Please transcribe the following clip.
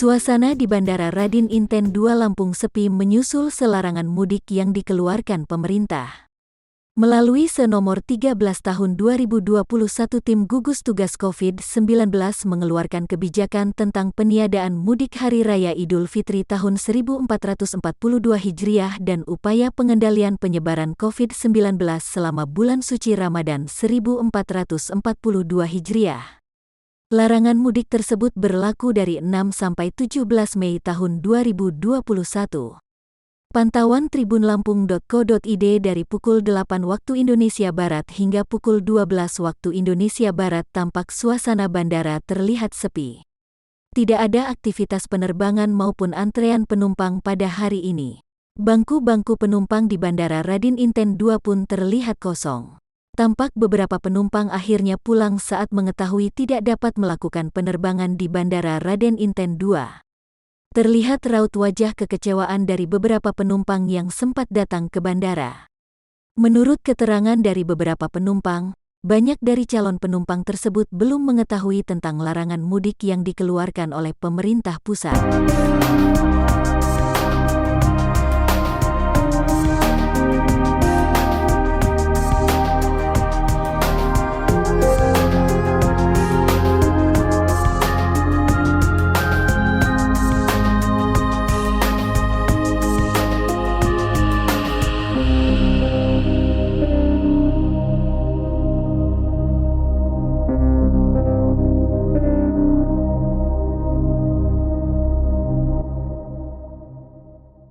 Suasana di Bandara Raden Inten II Lampung sepi menyusul selarangan mudik yang dikeluarkan pemerintah. Melalui Se-Nomor 13 Tahun 2021, Tim Gugus Tugas COVID-19 mengeluarkan kebijakan tentang peniadaan mudik Hari Raya Idul Fitri tahun 1442 Hijriah dan upaya pengendalian penyebaran COVID-19 selama bulan suci Ramadan 1442 Hijriah. Larangan mudik tersebut berlaku dari 6 sampai 17 Mei tahun 2021. Pantauan tribunlampung.co.id dari pukul 8 waktu Indonesia Barat hingga pukul 12 waktu Indonesia Barat tampak suasana bandara terlihat sepi. Tidak ada aktivitas penerbangan maupun antrean penumpang pada hari ini. Bangku-bangku penumpang di Bandara Raden Inten II pun terlihat kosong. Tampak beberapa penumpang akhirnya pulang saat mengetahui tidak dapat melakukan penerbangan di Bandara Raden Inten II. Terlihat raut wajah kekecewaan dari beberapa penumpang yang sempat datang ke bandara. Menurut keterangan dari beberapa penumpang, banyak dari calon penumpang tersebut belum mengetahui tentang larangan mudik yang dikeluarkan oleh pemerintah pusat.